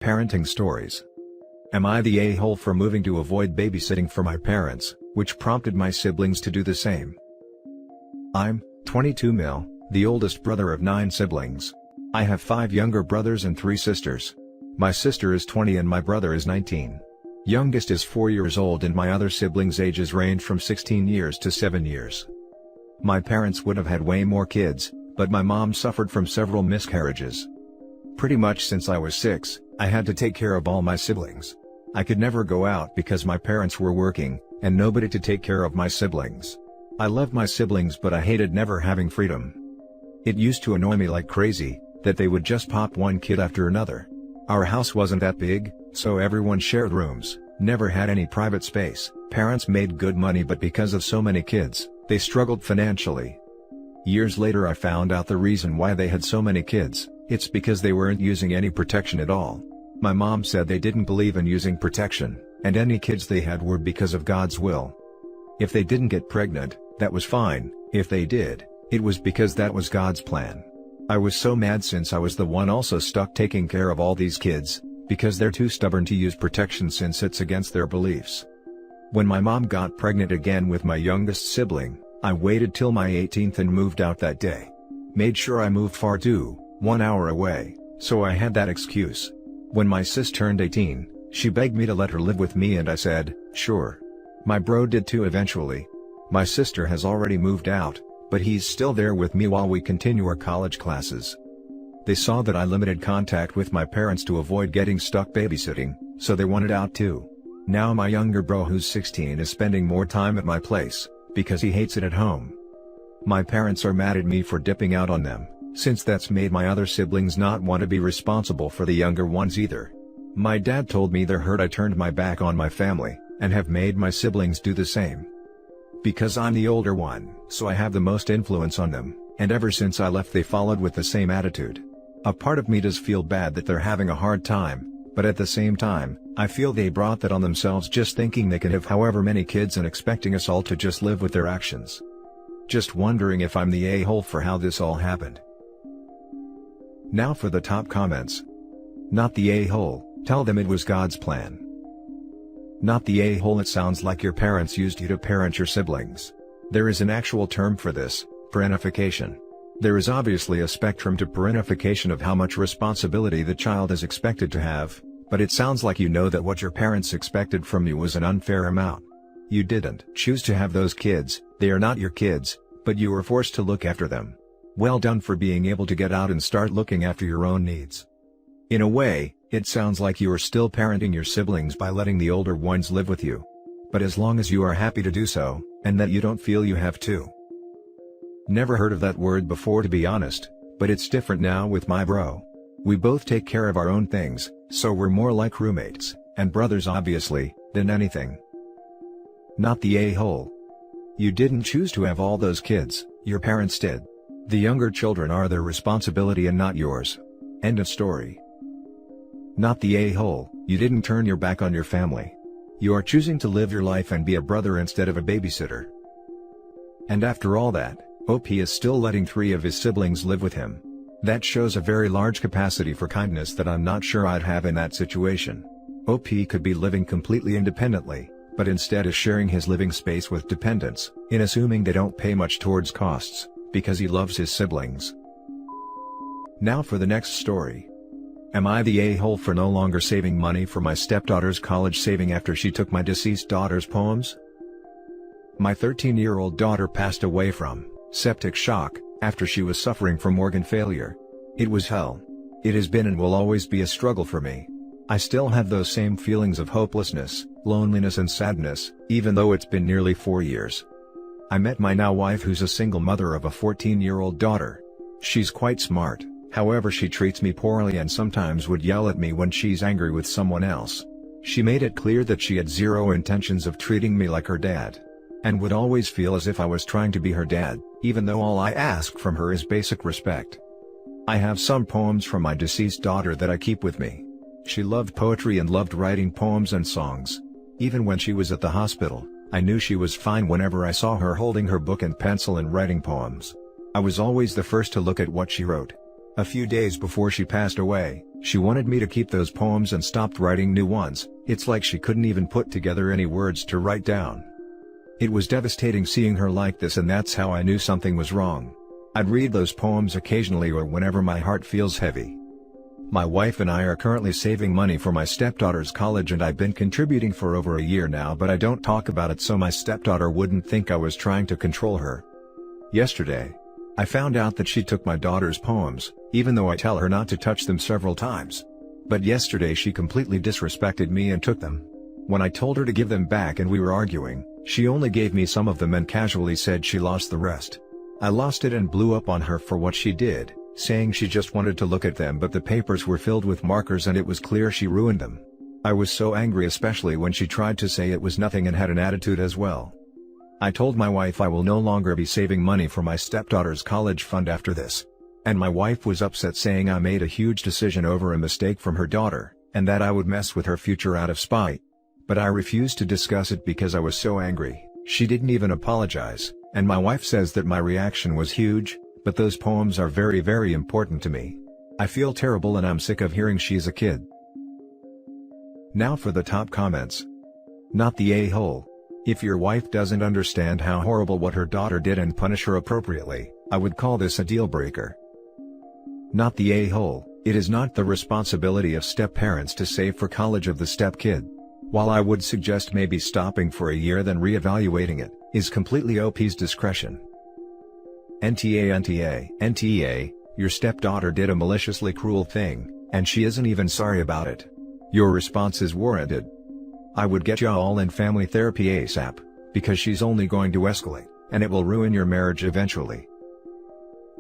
Parenting stories. Am I the a-hole for moving to avoid babysitting for my parents, which prompted my siblings to do the same? I'm 22 mil, the oldest brother of 9 siblings. I have 5 younger brothers and 3 sisters. My sister is 20 and my brother is 19. Youngest is 4 years old and my other siblings' ages range from 16 years to 7 years. My parents would have had way more kids, but my mom suffered from several miscarriages. Pretty much since I was 6, I had to take care of all my siblings. I could never go out because my parents were working, and nobody to take care of my siblings. I loved my siblings but I hated never having freedom. It used to annoy me like crazy, that they would just pop one kid after another. Our house wasn't that big, so everyone shared rooms, never had any private space. Parents made good money but because of so many kids, they struggled financially. Years later I found out the reason why they had so many kids. It's because they weren't using any protection at all. My mom said they didn't believe in using protection, and any kids they had were because of God's will. If they didn't get pregnant, that was fine. If they did, it was because that was God's plan. I was so mad since I was the one also stuck taking care of all these kids, because they're too stubborn to use protection since it's against their beliefs. When my mom got pregnant again with my youngest sibling, I waited till my 18th and moved out that day. Made sure I moved far too, 1 hour away, so I had that excuse. When my sis turned 18, she begged me to let her live with me and I said, sure. My bro did too eventually. My sister has already moved out, but he's still there with me while we continue our college classes. They saw that I limited contact with my parents to avoid getting stuck babysitting, so they wanted out too. Now my younger bro who's 16 is spending more time at my place, because he hates it at home. My parents are mad at me for dipping out on them, since that's made my other siblings not want to be responsible for the younger ones either. My dad told me they're hurt I turned my back on my family, and have made my siblings do the same. Because I'm the older one, so I have the most influence on them, and ever since I left they followed with the same attitude. A part of me does feel bad that they're having a hard time, but at the same time, I feel they brought that on themselves just thinking they could have however many kids and expecting us all to just live with their actions. Just wondering if I'm the a-hole for how this all happened. Now for the top comments. Not the a-hole, tell them it was God's plan. Not the a-hole, it sounds like your parents used you to parent your siblings. There is an actual term for this, parentification. There is obviously a spectrum to parentification of how much responsibility the child is expected to have, but it sounds like you know that what your parents expected from you was an unfair amount. You didn't choose to have those kids, they are not your kids, but you were forced to look after them. Well done for being able to get out and start looking after your own needs. In a way, it sounds like you are still parenting your siblings by letting the older ones live with you. But as long as you are happy to do so, and that you don't feel you have to. Never heard of that word before to be honest, but it's different now with my bro. We both take care of our own things, so we're more like roommates, and brothers obviously, than anything. Not the a-hole. You didn't choose to have all those kids, your parents did. The younger children are their responsibility and not yours. End of story. Not the a-hole, you didn't turn your back on your family. You are choosing to live your life and be a brother instead of a babysitter. And after all that, OP is still letting 3 of his siblings live with him. That shows a very large capacity for kindness that I'm not sure I'd have in that situation. OP could be living completely independently, but instead is sharing his living space with dependents, in assuming they don't pay much towards costs, because he loves his siblings. Now for the next story. Am I the a-hole for no longer saving money for my stepdaughter's college saving after she took my deceased daughter's poems? My 13-year-old daughter passed away from septic shock after she was suffering from organ failure. It was hell. It has been and will always be a struggle for me. I still have those same feelings of hopelessness, loneliness and sadness, even though it's been nearly 4 years. I met my now wife who's a single mother of a 14-year-old daughter. She's quite smart, however she treats me poorly and sometimes would yell at me when she's angry with someone else. She made it clear that she had zero intentions of treating me like her dad. And would always feel as if I was trying to be her dad, even though all I ask from her is basic respect. I have some poems from my deceased daughter that I keep with me. She loved poetry and loved writing poems and songs. Even when she was at the hospital, I knew she was fine whenever I saw her holding her book and pencil and writing poems. I was always the first to look at what she wrote. A few days before she passed away, She wanted me to keep those poems and stopped writing new ones. It's like she couldn't even put together any words to write down. It was devastating seeing her like this, and that's how I knew something was wrong. I'd read those poems occasionally or whenever my heart feels heavy. My wife and I are currently saving money for my stepdaughter's college, and I've been contributing for over a year now, but I don't talk about it so my stepdaughter wouldn't think I was trying to control her. Yesterday, I found out that she took my daughter's poems, even though I tell her not to touch them several times. But yesterday she completely disrespected me and took them. When I told her to give them back and we were arguing, she only gave me some of them and casually said she lost the rest. I lost it and blew up on her for what she did, saying she just wanted to look at them, but the papers were filled with markers and it was clear she ruined them. I was so angry, especially when she tried to say it was nothing and had an attitude as well. I told my wife I will no longer be saving money for my stepdaughter's college fund after this. And my wife was upset, saying I made a huge decision over a mistake from her daughter, and that I would mess with her future out of spite. But I refused to discuss it because I was so angry. She didn't even apologize, and my wife says that my reaction was huge, but those poems are very, very important to me. I feel terrible and I'm sick of hearing she's a kid. Now for the top comments. Not the a-hole. If your wife doesn't understand how horrible what her daughter did and punish her appropriately, I would call this a deal breaker. Not the a-hole. It is not the responsibility of step-parents to save for college of the step-kid. While I would suggest maybe stopping for a year then re-evaluating it, is completely OP's discretion. NTA, your stepdaughter did a maliciously cruel thing, and she isn't even sorry about it. Your response is warranted. I would get ya all in family therapy ASAP, because she's only going to escalate, and it will ruin your marriage eventually.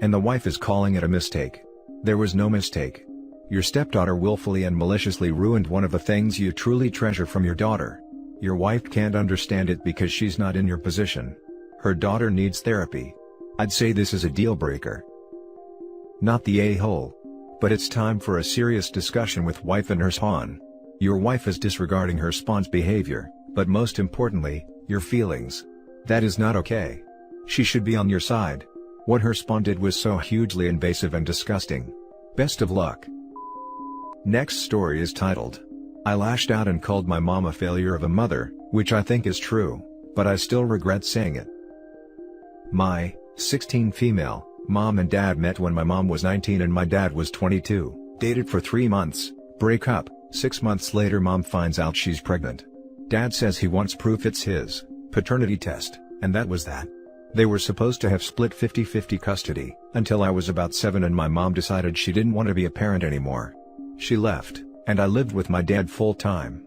And the wife is calling it a mistake. There was no mistake. Your stepdaughter willfully and maliciously ruined one of the things you truly treasure from your daughter. Your wife can't understand it because she's not in your position. Her daughter needs therapy. I'd say this is a deal breaker. Not the a-hole. But it's time for a serious discussion with wife and her spawn. Your wife is disregarding her spawn's behavior, but most importantly, your feelings. That is not okay. She should be on your side. What her spawn did was so hugely invasive and disgusting. Best of luck. Next story is titled, I lashed out and called my mom a failure of a mother, which I think is true, but I still regret saying it. My 16 female mom and dad met when my mom was 19 and my dad was 22, dated for 3 months, break up, 6 months later mom finds out she's pregnant. Dad says he wants proof it's his paternity test, and that was that. They were supposed to have split 50-50 custody, until I was about 7 and my mom decided she didn't want to be a parent anymore. She left, and I lived with my dad full time.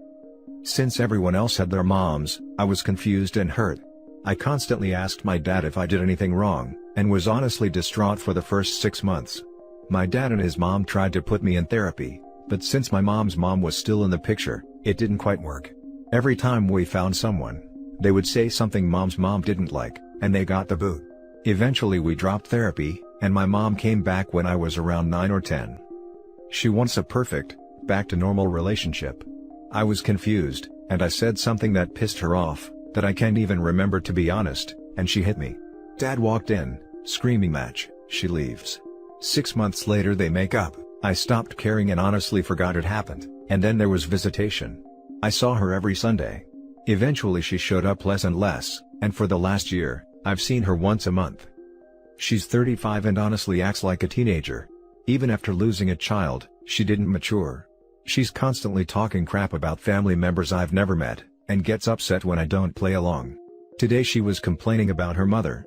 Since everyone else had their moms, I was confused and hurt. I constantly asked my dad if I did anything wrong, and was honestly distraught for the first 6 months. My dad and his mom tried to put me in therapy, but since my mom's mom was still in the picture, it didn't quite work. Every time we found someone, they would say something mom's mom didn't like, and they got the boot. Eventually we dropped therapy, and my mom came back when I was around 9 or 10. She wants a perfect, back to normal relationship. I was confused, and I said something that pissed her off, that I can't even remember to be honest, and she hit me. Dad walked in, screaming match, she leaves. 6 months later they make up. I stopped caring and honestly forgot it happened, and then there was visitation. I saw her every Sunday. Eventually she showed up less and less, and for the last year, I've seen her once a month. She's 35 and honestly acts like a teenager. Even after losing a child, she didn't mature. She's constantly talking crap about family members I've never met, and gets upset when I don't play along. Today she was complaining about her mother.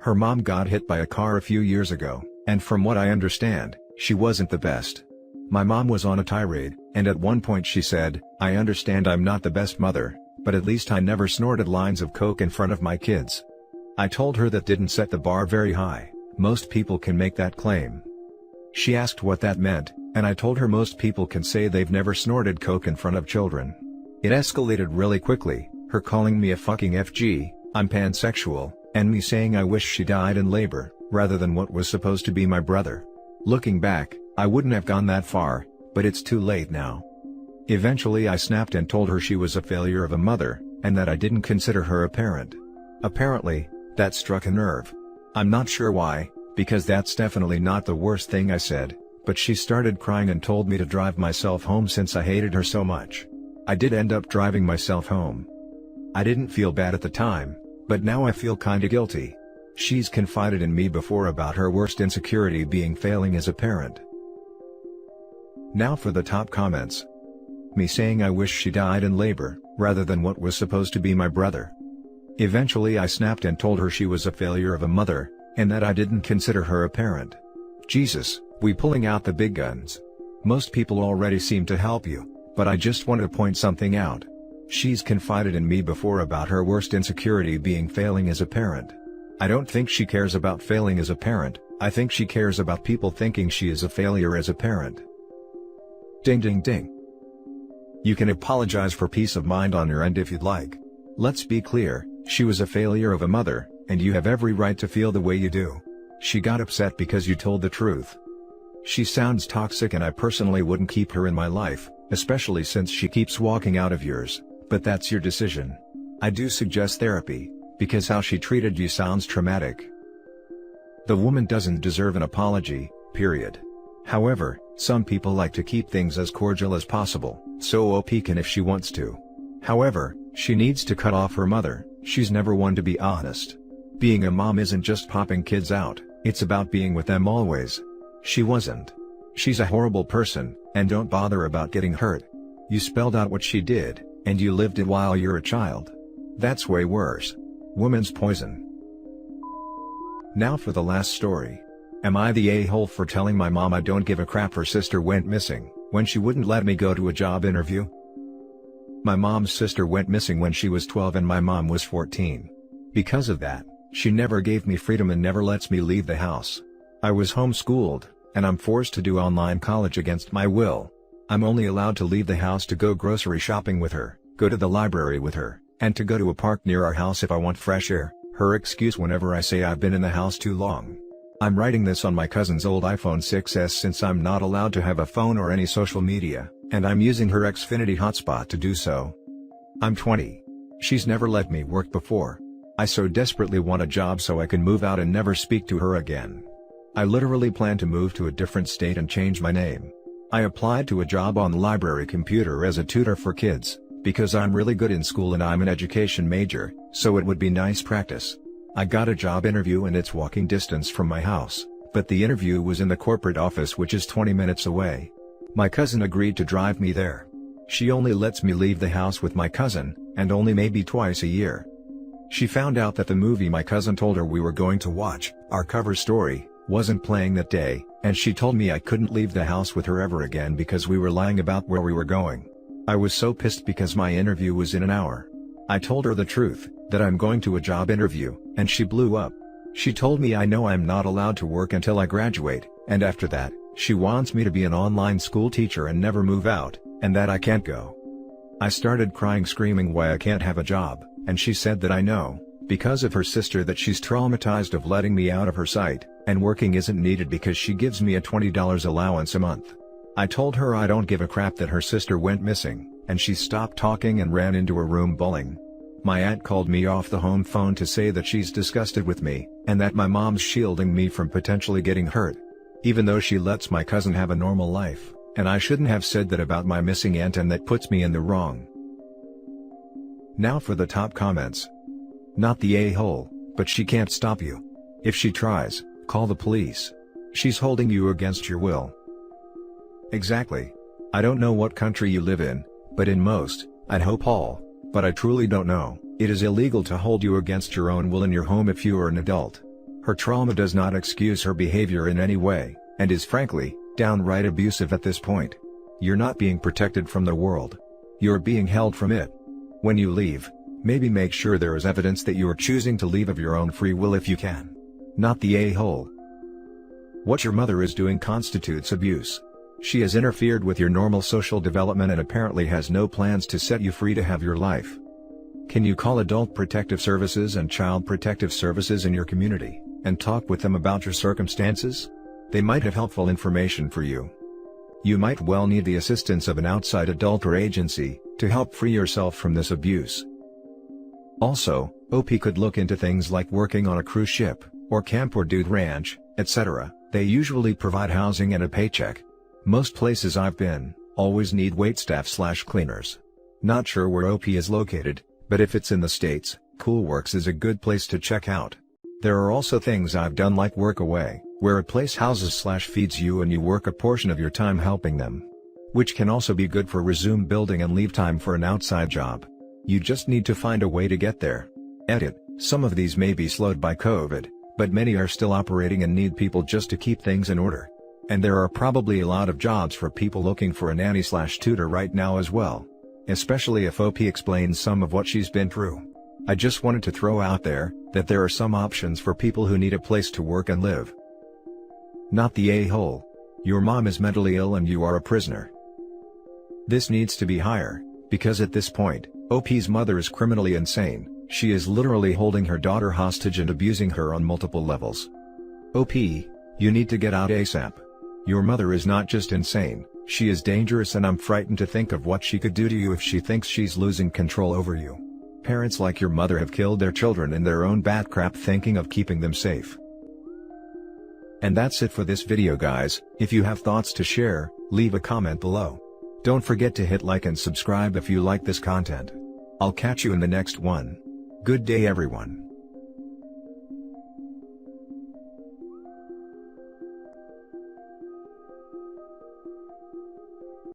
Her mom got hit by a car a few years ago, and from what I understand, she wasn't the best. My mom was on a tirade, and at one point she said, I understand I'm not the best mother, but at least I never snorted lines of coke in front of my kids. I told her that didn't set the bar very high. Most people can make that claim. She asked what that meant, and I told her most people can say they've never snorted coke in front of children. It escalated really quickly, her calling me a fucking FG, I'm pansexual, and me saying I wish she died in labor, rather than what was supposed to be my brother. Looking back, I wouldn't have gone that far, but it's too late now. Eventually I snapped and told her she was a failure of a mother, and that I didn't consider her a parent. Apparently, that struck a nerve. I'm not sure why, because that's definitely not the worst thing I said, but she started crying and told me to drive myself home since I hated her so much. I did end up driving myself home. I didn't feel bad at the time, but now I feel kinda guilty. She's confided in me before about her worst insecurity being failing as a parent. Now for the top comments. Me saying I wish she died in labor, rather than what was supposed to be my brother. Eventually I snapped and told her she was a failure of a mother, and that I didn't consider her a parent. Jesus, we pulling out the big guns. Most people already seem to help you, but I just want to point something out. She's confided in me before about her worst insecurity being failing as a parent. I don't think she cares about failing as a parent, I think she cares about people thinking she is a failure as a parent. Ding ding ding. You can apologize for peace of mind on your end if you'd like. Let's be clear, she was a failure of a mother, and you have every right to feel the way you do. She got upset because you told the truth. She sounds toxic and I personally wouldn't keep her in my life, especially since she keeps walking out of yours, but that's your decision. I do suggest therapy, because how she treated you sounds traumatic. The woman doesn't deserve an apology, period. However, some people like to keep things as cordial as possible, so OP can if she wants to. However, she needs to cut off her mother. She's never one to be honest. Being a mom isn't just popping kids out, it's about being with them always. She wasn't. She's a horrible person, and don't bother about getting hurt. You spelled out what she did, and you lived it while you're a child. That's way worse. Woman's poison. Now for the last story. Am I the a-hole for telling my mom I don't give a crap her sister went missing, when she wouldn't let me go to a job interview? My mom's sister went missing when she was 12 and my mom was 14. Because of that, she never gave me freedom and never lets me leave the house. I was homeschooled, and I'm forced to do online college against my will. I'm only allowed to leave the house to go grocery shopping with her, go to the library with her, and to go to a park near our house if I want fresh air, her excuse whenever I say I've been in the house too long. I'm writing this on my cousin's old iPhone 6s since I'm not allowed to have a phone or any social media, and I'm using her Xfinity hotspot to do so. I'm 20. She's never let me work before. I so desperately want a job so I can move out and never speak to her again. I literally plan to move to a different state and change my name. I applied to a job on the library computer as a tutor for kids, because I'm really good in school and I'm an education major, so it would be nice practice. I got a job interview and it's walking distance from my house, but the interview was in the corporate office which is 20 minutes away. My cousin agreed to drive me there. She only lets me leave the house with my cousin, and only maybe twice a year. She found out that the movie my cousin told her we were going to watch, Our Cover Story, wasn't playing that day, and she told me I couldn't leave the house with her ever again because we were lying about where we were going. I was so pissed because my interview was in an hour. I told her the truth, that I'm going to a job interview, and she blew up. She told me I know I'm not allowed to work until I graduate, and after that, she wants me to be an online school teacher and never move out, and that I can't go. I started crying screaming why I can't have a job, and she said that I know, because of her sister, that she's traumatized of letting me out of her sight, and working isn't needed because she gives me a $20 allowance a month. I told her I don't give a crap that her sister went missing, and she stopped talking and ran into her room bawling. My aunt called me off the home phone to say that she's disgusted with me, and that my mom's shielding me from potentially getting hurt. Even though she lets my cousin have a normal life, and I shouldn't have said that about my missing aunt, and that puts me in the wrong. Now for the top comments. Not the a-hole, but she can't stop you. If she tries, call the police. She's holding you against your will. Exactly. I don't know what country you live in, but in most, I'd hope all, but I truly don't know, it is illegal to hold you against your own will in your home if you are an adult. Her trauma does not excuse her behavior in any way, and is frankly, downright abusive at this point. You're not being protected from the world. You're being held from it. When you leave, maybe make sure there is evidence that you are choosing to leave of your own free will if you can. Not the a-hole. What your mother is doing constitutes abuse. She has interfered with your normal social development and apparently has no plans to set you free to have your life. Can you call Adult Protective Services and Child Protective Services in your community, and talk with them about your circumstances? They might have helpful information for you. You might well need the assistance of an outside adult or agency, to help free yourself from this abuse. Also, OP could look into things like working on a cruise ship, or Camp or Dude Ranch, etc., They usually provide housing and a paycheck. Most places I've been, always need waitstaff/cleaners. Not sure where OP is located, but if it's in the States, Coolworks is a good place to check out. There are also things I've done like Workaway, where a place houses/feeds you and you work a portion of your time helping them. Which can also be good for resume building and leave time for an outside job. You just need to find a way to get there. Edit: some of these may be slowed by COVID, but many are still operating and need people just to keep things in order. And there are probably a lot of jobs for people looking for a nanny/tutor right now as well. Especially if OP explains some of what she's been through. I just wanted to throw out there, that there are some options for people who need a place to work and live. Not the a-hole. Your mom is mentally ill and you are a prisoner. This needs to be higher, because at this point, OP's mother is criminally insane. She is literally holding her daughter hostage and abusing her on multiple levels. OP, you need to get out ASAP. Your mother is not just insane, she is dangerous, and I'm frightened to think of what she could do to you if she thinks she's losing control over you. Parents like your mother have killed their children in their own bad crap thinking of keeping them safe. And that's it for this video, guys. If you have thoughts to share, leave a comment below. Don't forget to hit like and subscribe if you like this content. I'll catch you in the next one. Good day everyone.